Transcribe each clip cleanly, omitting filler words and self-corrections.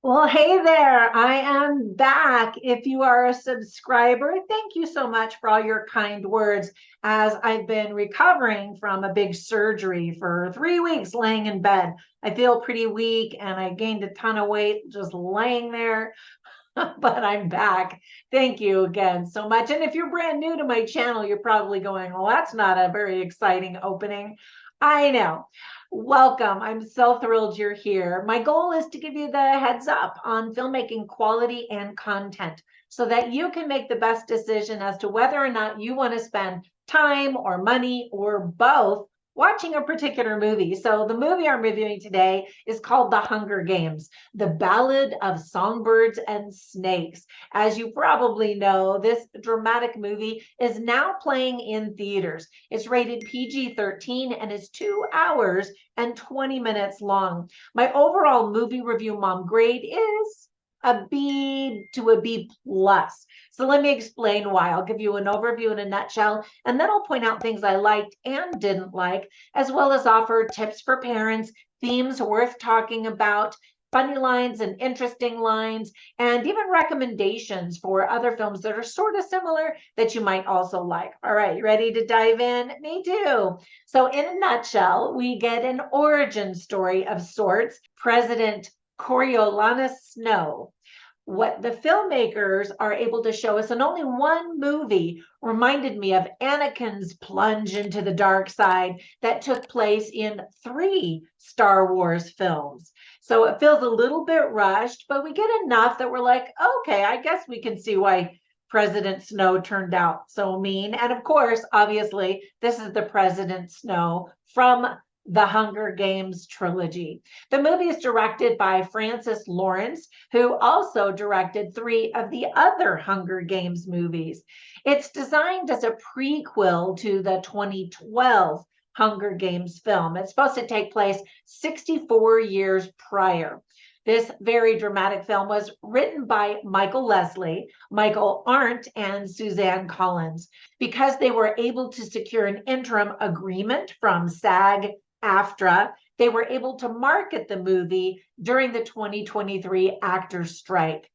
Well, hey there. I am back. If you are a subscriber, thank you so much for all your kind words as I've been recovering from a big surgery for 3 weeks laying in bed. I feel pretty weak and I gained a ton of weight just laying there, but I'm back. Thank you again so much. And if you're brand new to my channel, you're probably going, well, that's not a very exciting opening. I know. Welcome. I'm so thrilled you're here. My goal is to give you the heads up on filmmaking quality and content so that you can make the best decision as to whether or not you want to spend time or money or both watching a particular movie. So the movie I'm reviewing today is called The Hunger Games, The Ballad of Songbirds and Snakes. As you probably know, this dramatic movie is now playing in theaters. It's rated PG-13 and is 2 hours and 20 minutes long. My overall movie review mom grade is a B to a B plus. So let me explain why. I'll give you an overview in a nutshell, and then I'll point out things I liked and didn't like, as well as offer tips for parents, themes worth talking about, funny lines and interesting lines, and even recommendations for other films that are sort of similar that you might also like. All right, you ready to dive in? Me too. So in a nutshell, we get an origin story of sorts. President Coriolanus Snow. What the filmmakers are able to show us in only one movie reminded me of Anakin's plunge into the dark side that took place in 3 Star Wars films. So it feels a little bit rushed, but we get enough that we're like, okay, I guess we can see why President Snow turned out so mean. And of course, obviously, this is the President Snow from the Hunger Games trilogy. The movie is directed by Francis Lawrence, who also directed 3 of the other Hunger Games movies. It's designed as a prequel to the 2012 Hunger Games film. It's supposed to take place 64 years prior. This very dramatic film was written by Michael Leslie, Michael Arndt, and Suzanne Collins. Because they were able to secure an interim agreement from SAG-AFTRA, they were able to market the movie during the 2023 actors strike.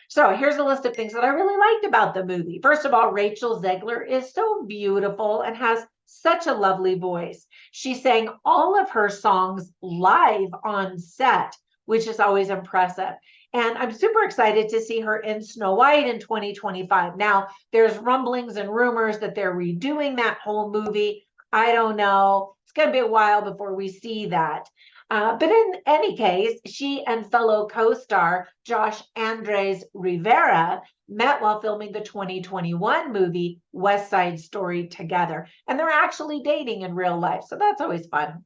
So here's a list of things that I really liked about the movie. First of all, Rachel Zegler is so beautiful and has such a lovely voice. She sang all of her songs live on set, which is always impressive. And I'm super excited to see her in Snow White in 2025. Now, there's rumblings and rumors that they're redoing that whole movie. I don't know. It's going to be a while before we see that. But in any case, she and fellow co-star Josh Andres Rivera met while filming the 2021 movie West Side Story together. And they're actually dating in real life. So that's always fun.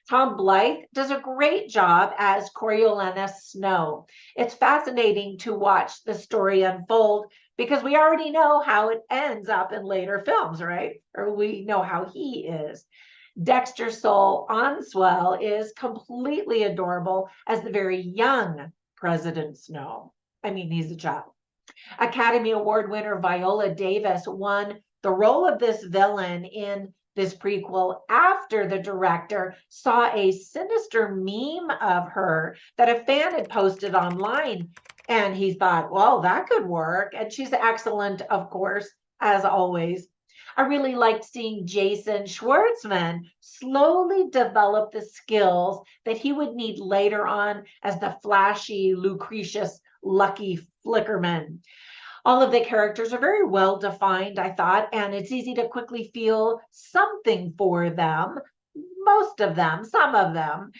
Tom Blythe does a great job as Coriolanus Snow. It's fascinating to watch the story unfold because we already know how it ends up in later films, right? Or we know how he is. Dexter Soul Onswell is completely adorable as the very young President Snow. I mean, he's a child. Academy Award winner Viola Davis won the role of this villain in this prequel after the director saw a sinister meme of her that a fan had posted online. And he thought, well, that could work. And she's excellent, of course, as always. I really liked seeing Jason Schwartzman slowly develop the skills that he would need later on as the flashy, Lucretius Lucky Flickerman. All of the characters are very well defined, I thought, and it's easy to quickly feel something for them. Most of them, some of them.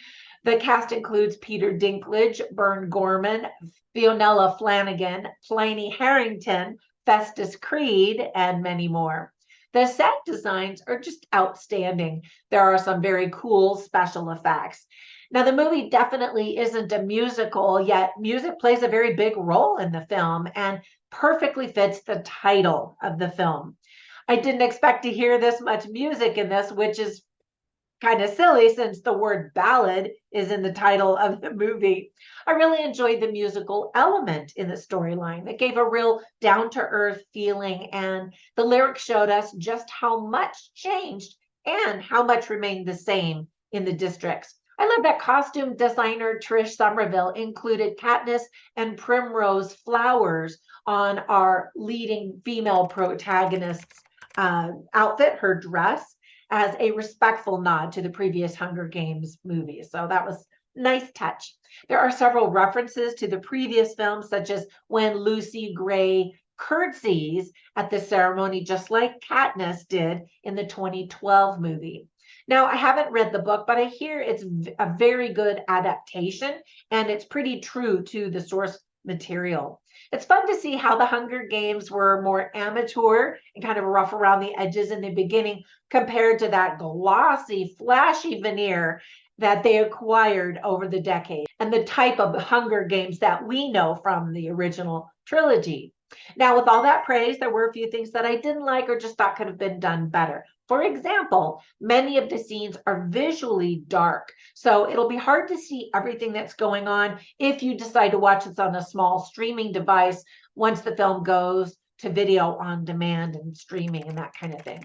The cast includes Peter Dinklage, Bern Gorman, Fionella Flanagan, Pliny Harrington, Festus Creed, and many more. The set designs are just outstanding. There are some very cool special effects. Now, the movie definitely isn't a musical, yet music plays a very big role in the film and perfectly fits the title of the film. I didn't expect to hear this much music in this, which is kind of silly since the word ballad is in the title of the movie. I really enjoyed the musical element in the storyline that gave a real down-to-earth feeling, and the lyrics showed us just how much changed and how much remained the same in the districts. I love that costume designer Trish Somerville included Katniss and Primrose flowers on our leading female protagonist's outfit, her dress, as a respectful nod to the previous Hunger Games movies. So that was nice touch. There are several references to the previous films, such as when Lucy Gray curtsies at the ceremony, just like Katniss did in the 2012 movie. Now, I haven't read the book, but I hear it's a very good adaptation and it's pretty true to the source material. It's fun to see how the Hunger Games were more amateur and kind of rough around the edges in the beginning compared to that glossy, flashy veneer that they acquired over the decades and the type of Hunger Games that we know from the original trilogy. Now, with all that praise, there were a few things that I didn't like or just thought could have been done better. For example, many of the scenes are visually dark, so it'll be hard to see everything that's going on if you decide to watch this on a small streaming device once the film goes to video on demand and streaming and that kind of thing.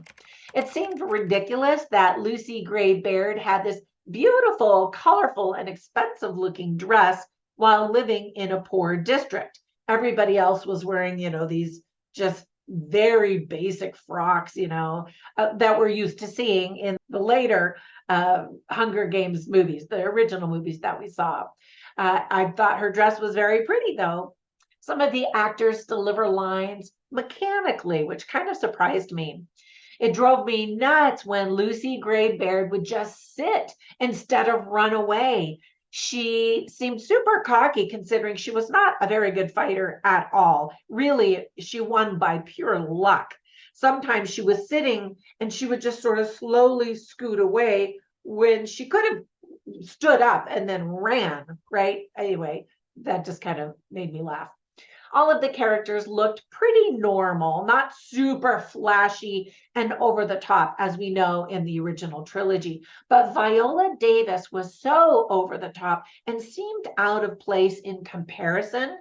It seemed ridiculous that Lucy Gray Baird had this beautiful, colorful, and expensive looking dress while living in a poor district. Everybody else was wearing, these just very basic frocks, that we're used to seeing in the later Hunger Games movies, the original movies that we saw. I thought her dress was very pretty, though. Some of the actors deliver lines mechanically, which kind of surprised me. It drove me nuts when Lucy Gray Baird would just sit instead of run away. She seemed super cocky considering she was not a very good fighter at all. Really, she won by pure luck. Sometimes she was sitting and she would just sort of slowly scoot away when she could have stood up and then ran, right? Anyway, that just kind of made me laugh. All of the characters looked pretty normal, not super flashy and over the top as we know in the original trilogy. But Viola Davis was so over the top and seemed out of place in comparison.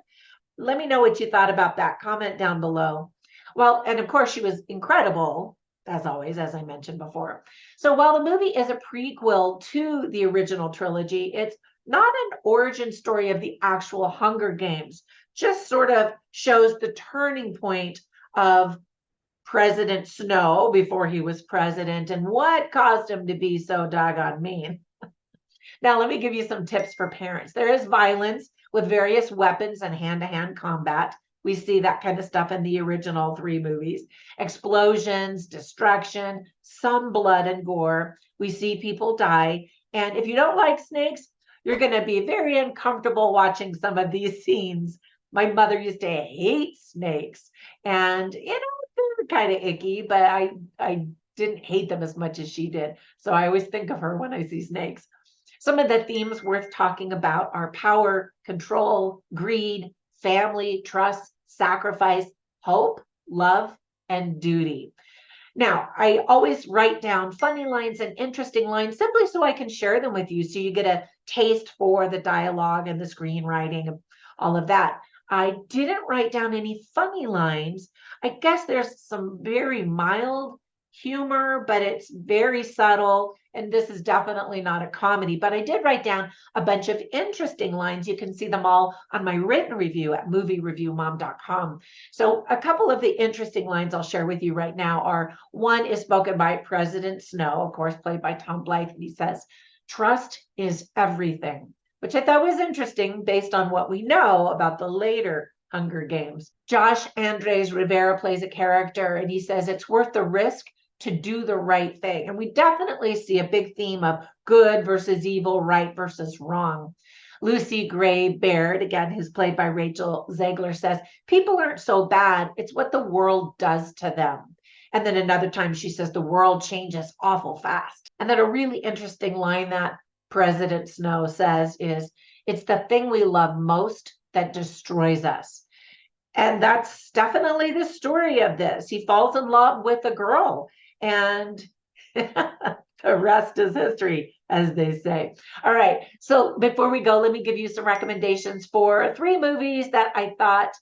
Let me know what you thought about that. Comment down below. Well, and of course, she was incredible, as always, as I mentioned before. So while the movie is a prequel to the original trilogy, it's not an origin story of the actual Hunger Games, just sort of shows the turning point of President Snow before he was president and what caused him to be so doggone mean. Now, let me give you some tips for parents. There is violence with various weapons and hand-to-hand combat. We see that kind of stuff in the original 3 movies. Explosions, destruction, some blood and gore. We see people die. And if you don't like snakes, you're going to be very uncomfortable watching some of these scenes. My mother used to hate snakes, and they're kind of icky, but I didn't hate them as much as she did. So I always think of her when I see snakes. Some of the themes worth talking about are power, control, greed, family, trust, sacrifice, hope, love, and duty. Now, I always write down funny lines and interesting lines simply so I can share them with you so you get a taste for the dialogue and the screenwriting and all of that. I didn't write down any funny lines. I guess there's some very mild humor, but it's very subtle. And this is definitely not a comedy, but I did write down a bunch of interesting lines. You can see them all on my written review at moviereviewmom.com. So a couple of the interesting lines I'll share with you right now are, one is spoken by President Snow, of course, played by Tom Blythe. And he says, "Trust is everything," which I thought was interesting based on what we know about the later Hunger Games. Josh Andres Rivera plays a character and he says it's worth the risk to do the right thing. And we definitely see a big theme of good versus evil, right versus wrong. Lucy Gray Baird, again, who's played by Rachel Zegler, says, "People aren't so bad. It's what the world does to them." And then another time she says, "The world changes awful fast." And then a really interesting line that President Snow says is, "It's the thing we love most that destroys us." And that's definitely the story of this. He falls in love with a girl and the rest is history, as they say. All right. So before we go, let me give you some recommendations for 3 movies that I thought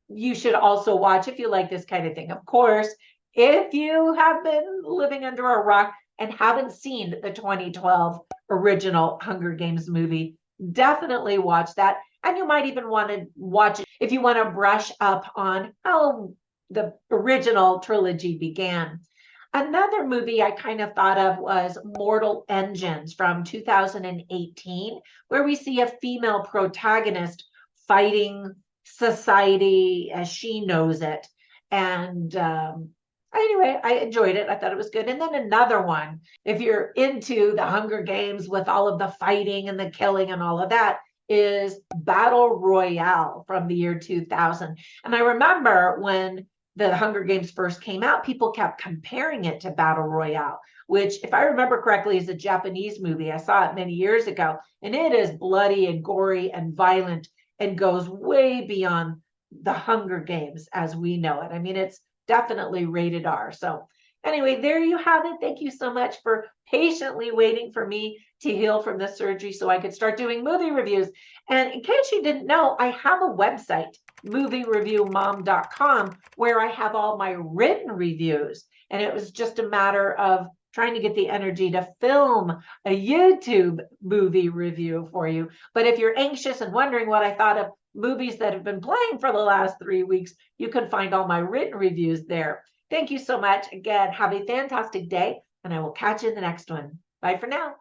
you should also watch if you like this kind of thing. Of course, If you have been living under a rock and haven't seen the 2012 original Hunger Games movie, definitely watch that. And you might even want to watch it if you want to brush up on how the original trilogy began. Another movie I kind of thought of was Mortal Engines from 2018, where we see a female protagonist fighting society as she knows it. And anyway, I enjoyed it. I thought it was good. And then another one, if you're into the Hunger Games with all of the fighting and the killing and all of that, is Battle Royale from the year 2000. And I remember when the Hunger Games first came out, people kept comparing it to Battle Royale, which, if I remember correctly, is a Japanese movie. I saw it many years ago, and it is bloody and gory and violent and goes way beyond the Hunger Games as we know it. I mean, it's definitely rated R. So, anyway, there you have it. Thank you so much for patiently waiting for me to heal from this surgery so I could start doing movie reviews. And in case you didn't know, I have a website, moviereviewmom.com, where I have all my written reviews. And it was just a matter of trying to get the energy to film a YouTube movie review for you. But if you're anxious and wondering what I thought of movies that have been playing for the last 3 weeks, you can find all my written reviews there. Thank you so much. Again, have a fantastic day, and I will catch you in the next one. Bye for now.